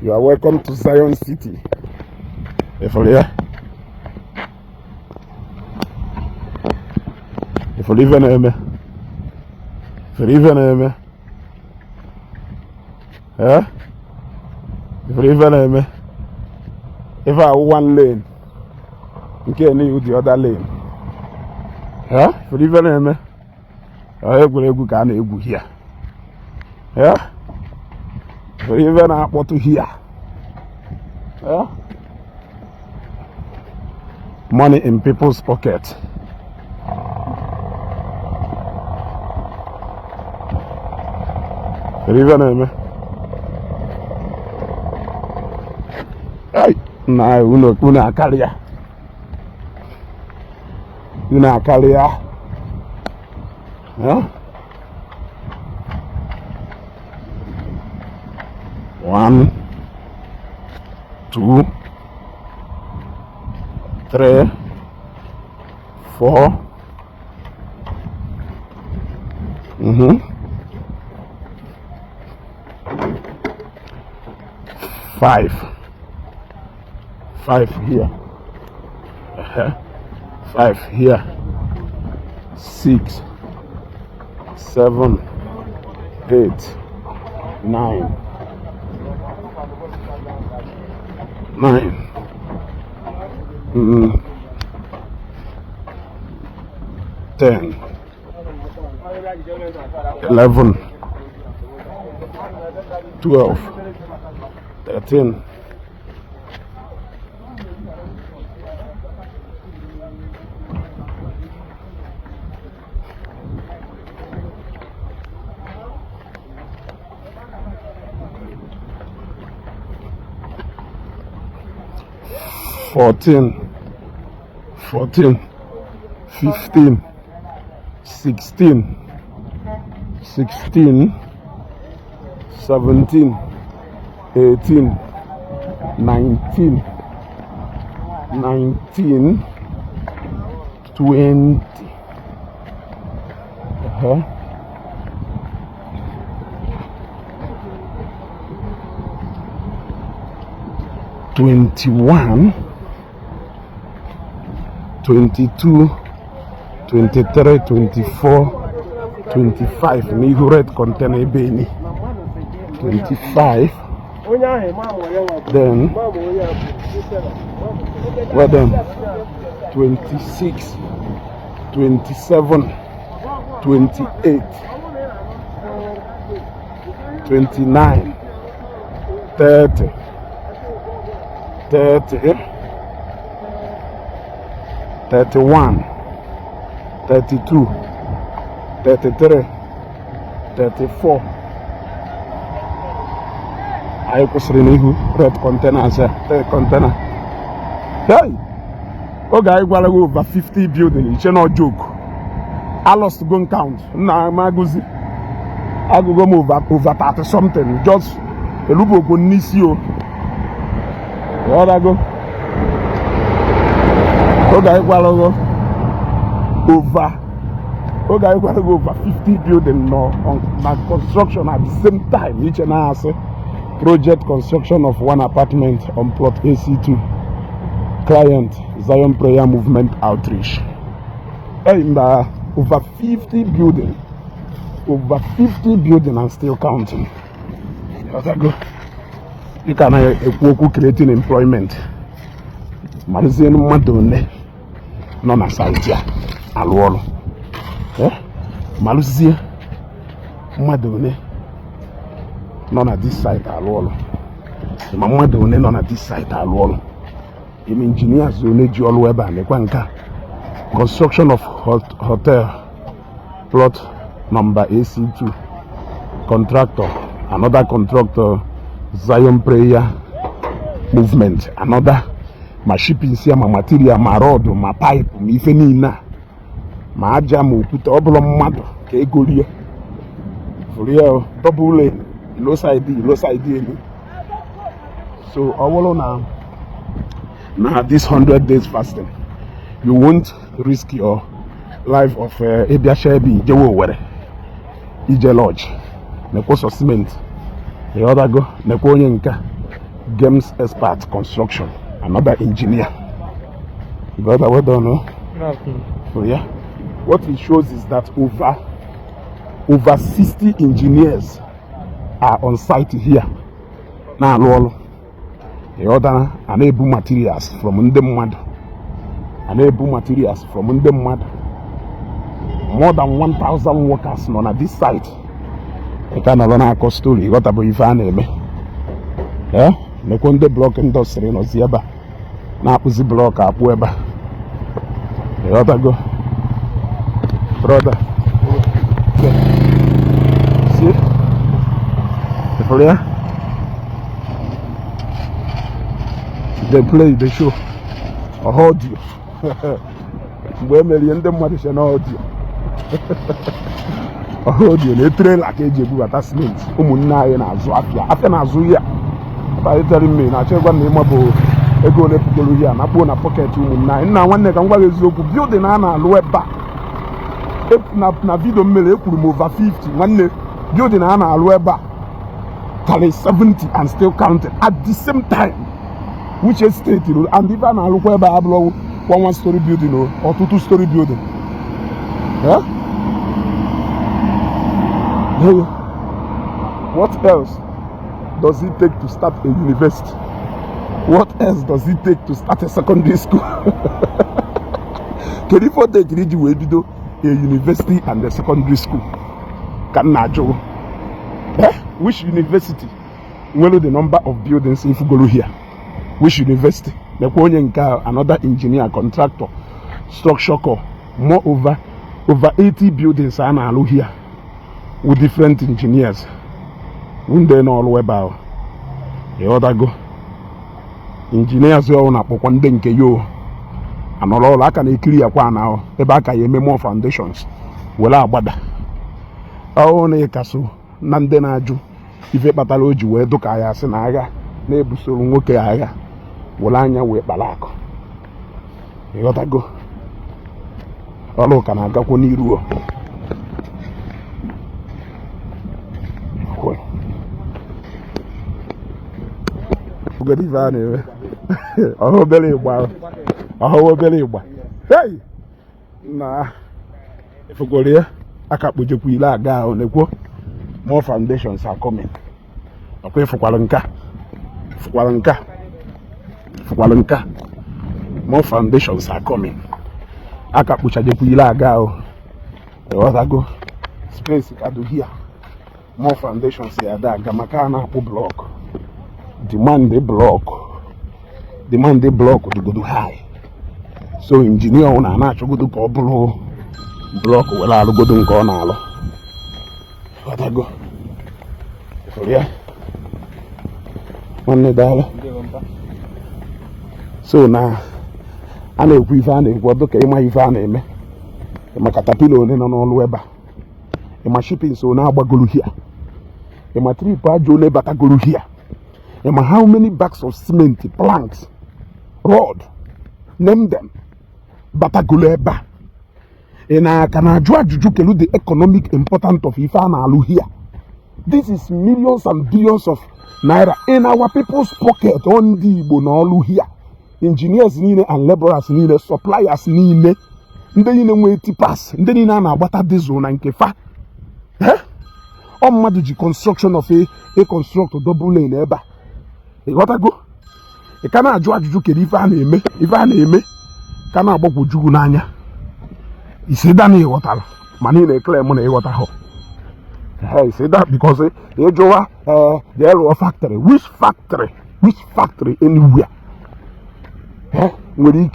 You are welcome to Zion City. If you live in me, if you live in me, if you live in me, if I one lane, you can't use the other lane. If you live in me, I will go here. If you live in what to here. Money in people's pocket. River ay na una kalia yeah 1 2 3 4 5 here, 5 here, 6 7 8 9 10 11 12 13 14 15 16 17 18 19 20 21 22 23 24 25 Nigu red container beni 25 then 26 27 28 29 30 31 32 33 34 I kwesịrị n'ihu red containers container hey oge anyị gwara gị over 50 building iche no joke I lost go count na maguzi agụgo m over 30 something just elubogo n'isi o go oge anyị gwara gị over 50 building no on construction at the same time each and I project construction of one apartment on plot AC2 client Zion Prayer Movement Outreach and over 50 building and still counting. You can creating employment Marizien Madone no na site ya alụọlụ malụzie mmadụ one nọ na this site alụọlụ ma mmadụ one nọ na this site alụọlụ ime engineers one ji ọlụ ebe a nekwa nka construction of hotel plot number AC2 contractor another contractor Zion Prayer Movement another ma shipping sia ma material ma rod ma pipe ma ife niile ma aja ma okwute ọ bụla mmadụ ka egolie for real double low side elu so ọ bụrụ na this 100 days fasting you won't risk your life of ebiashebi jewo were ije lodge nekwo cement the other go nekwo onye nka games expert construction, another engineer. Brother, well done, no? So yeah, what it shows is that over 60 engineers are on site here. Now, Lolo, the other enable materials from Ndemad, enable materials from Ndemad. More than 1,000 workers on this site. I can't learn a story. What about if I name? Yeah, the Conde block industry no Ziaba. Now pussy block up Weber. The other go, brother. Okay. See, for there, they play the show. I hold you. Where million them what is an audio. Audio, they train like a jebu attachment. Umunna and Azuafia. After Azuya, by telling me, I check one name about a go to Pugoluya, and I put a pocket to Umunna. And now, when they can build an Anna lower back. If na video mill could move over 50, when they build an Anna lower back, tally 70 and still counted at the same time. Which is state, and even I look where I blow 1-story building or 2-story building. Yeah? What else does it take to start a university? What else does it take to start a secondary school? Can you take a university and a secondary school? Can which university? Well, the number of buildings if you go here. Which university? The another engineer, contractor, structure core, more over 80 buildings are now here with different engineers. One day no all about the other go. Engineers are on up one day yo. And all I can clear one now. The back I more foundations. Well, I bada. Only castle. Nandenaju. If a patalogy were to Kaya Senaga, Nebusul Mokaya. Wolanya we balako. You gotta go. Olo kana ga ko ni ruo. Ko. Ugadi vane. Oh belly gba. Oh belly gba. Hey. Na. If go there, aka kpojeku ile aga o nekwo. More foundations are coming. Akwe fukwalanka. More foundations are coming. Aka puchajeku ila agao. The other go space kadu here. More foundations here. That gamakana pu block. Demand the block to go to high. So engineer on a natural go to block. Well, I'll go to Gonalo. What I go? So yeah. $1. So now, I know we found it. What look at my van, my caterpillar and all Weber. In my shipping, so now Bagulu here. In my 3-part Jole Batagulu here. In my how many bags of cement, planks, rod, name them. Bataguleba. And I can judge the economic importance of Ifana Alu here. This is millions and billions of naira in our people's pocket on the Bonolu here. Engineers need and laborers need, suppliers need. Then you know tippers. Then you know what at this zone and kefa. Eh? On the construction of a construct double lane eba. What I go? E kana judge if I name kana aboku jugu nanya. He said that he water. Money they claim money water. He said that because the factory. Which factory anywhere? Where you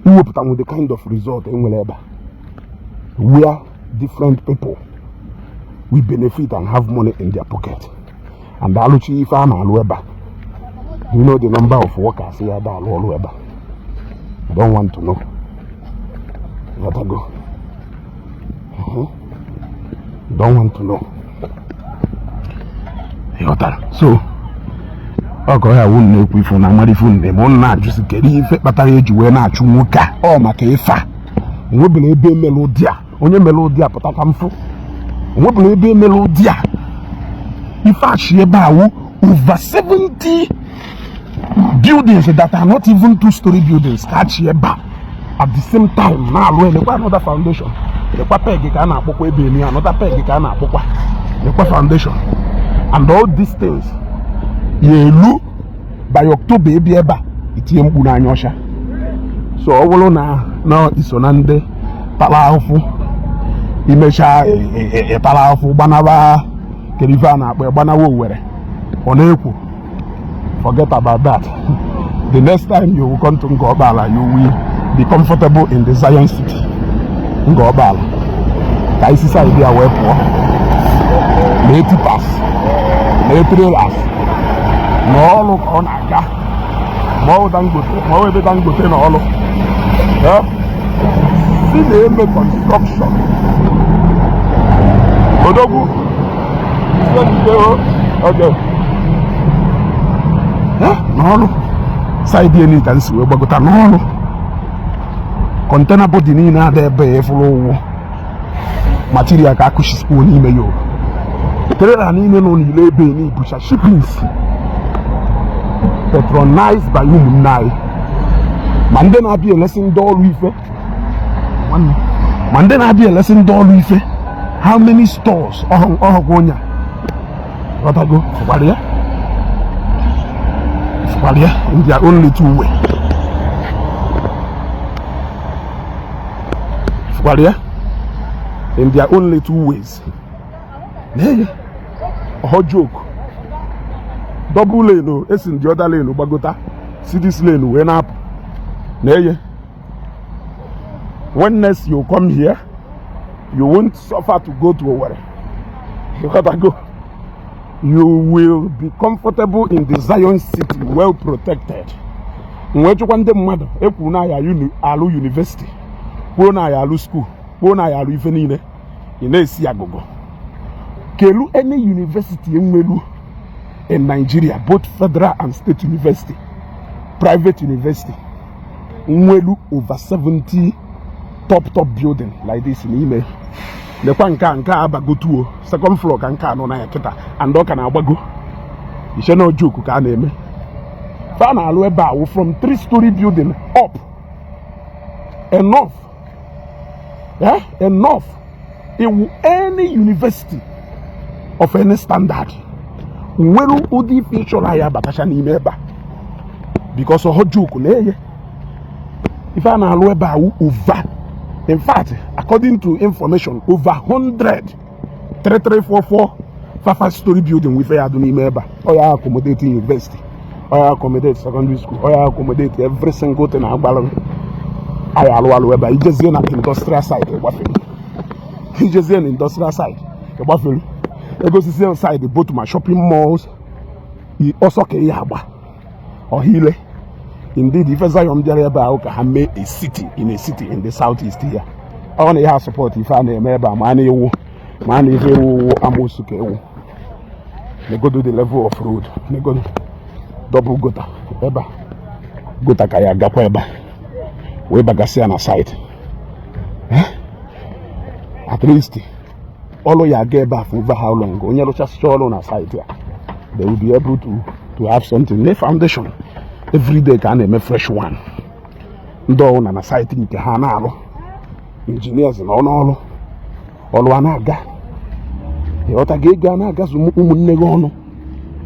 will put on the kind of result in where different people will benefit and have money in their pocket. And Aluchi Ifan and Weber. You know the number of workers here at Weber. I don't want to know. Let her go. Don't want to know. So, okay, I wouldn't know if you na phone them on not just get it, but I age when I chumuka or Makefa. We believe be melodia, on your melodia, but I come for. We believe be melodia. If I share bow, over 70 buildings that are not even 2-story buildings catch here back at the same time. Now we have another foundation. The peg can another peg can the foundation, and all these things. You by October, it's a so all now is on the Palaufu. Imesha a Palaufu Banava Kerivana, where Banawo were on April. Forget about that. The next time you will come to Ngobala, you will be comfortable in the Zion City. Ngobala. Kaisisa idea where poor. Late pass. Late trailers. No look on Aga. More than good. No look. Yeah. See the construction. Odogu. Okay. No, side any can see but no container body ni na there be flow material ka kushi spoon ime yo trailer ni no ni lebe ni busha shippings patronized by Umunai Mande na be a lesson door ife Mande na be a lesson door ife how many stores oh gonya what I go what here in their only two ways. In their only two ways. A hot joke. Double lane, it's in the other lane, Bagota. See this lane, went up. When next you come here, you won't suffer to go to where. You gotta go. You will be comfortable in the Zion City, well protected. When you want the mother, if you alu university, you alu school, you alu evening, you know Siagogo. Kelu any university in Nigeria, both federal and state university, private university, Nwelu over 70 top building like this in email. The nka abago tuo second floor nka no na yaketa and o kana abago ise no joke ka na eme fa na alu eba wo from 3-story building up enough in any university of any standard nwelu udi feature ya batasha ni meba because o joke na eye if na alu eba wo over. In fact, according to information, over 100 3344 5-story building with Aduni Meba. Or accommodate university, or accommodate secondary school, or accommodate every single thing. I just an industrial site. He just an industrial site. He goes to see outside the both my shopping malls. He also Kayaba or Hile. Indeed, if I am there about made a city in the southeast here. I only have support if I name money amosuke. They go to the level of road. They go double gota. Gota kaya gakweba. We bagasi on a site. At least all of you get back over how long? When you just show on a site here, they will be able to have something. The foundation. Every day can make a fresh one. Down and a site in Kehanalo. Engineers and all Wanaga. The other gay Ghana gas Umunegono.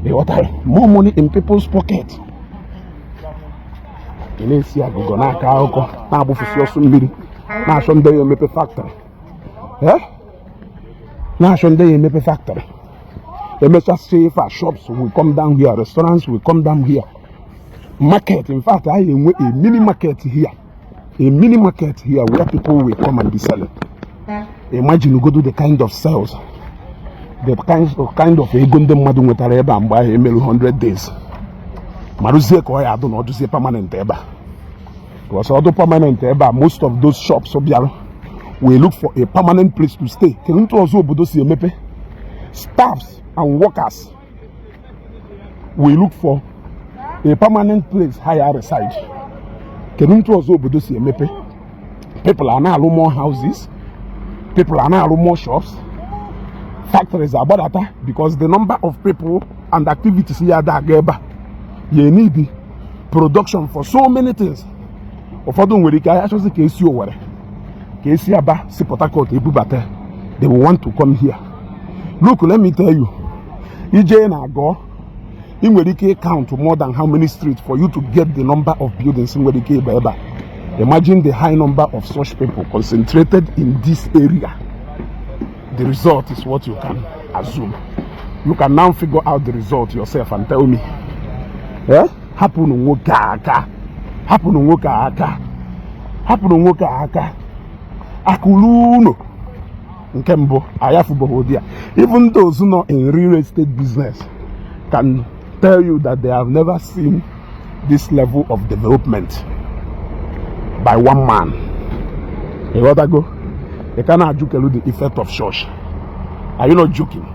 The other more money in people's pocket. In Asia, Gonaka, Nabu Sunbiri, Nation Day Mepe Factory. Nation Day Mepe Factory. The message say for shops will come down here, restaurants will come down here. Market, in fact, I am a mini market here. A mini market here where people will come and be selling. Imagine you go to the kind of sales, the kind of a Gundam Madum with a reba and buy a 100 days. Maruze ko I don't know to say permanent eba. Because although permanent eba, most of those shops will look for a permanent place to stay. Staffs and workers will look for a permanent place higher reside. People are now more houses. People are now more shops. factories are badata because the number of people and activities here that geba. You need production for so many things. Ụfọdụ nwere ike achọzi ka esi Owerri, ka esi Aba, si Port Harcourt ebubata. They will want to come here. Look, let me tell you, ije na go, in nwere ike count more than how many streets for you to get the number of buildings in nwere ike ebe. Imagine the high number of such people concentrated in this area. The result is what you can assume. You can now figure out the result yourself and tell me. Happen nwoke aka. Happen nwoke aka. Happen nwoke aka. Akuluno. Nke mbụ, ayafubo dia. Even those who know in real estate business can tell you that they have never seen this level of development by one man. You got to go. You cannot joke the effect of church. Are you not joking?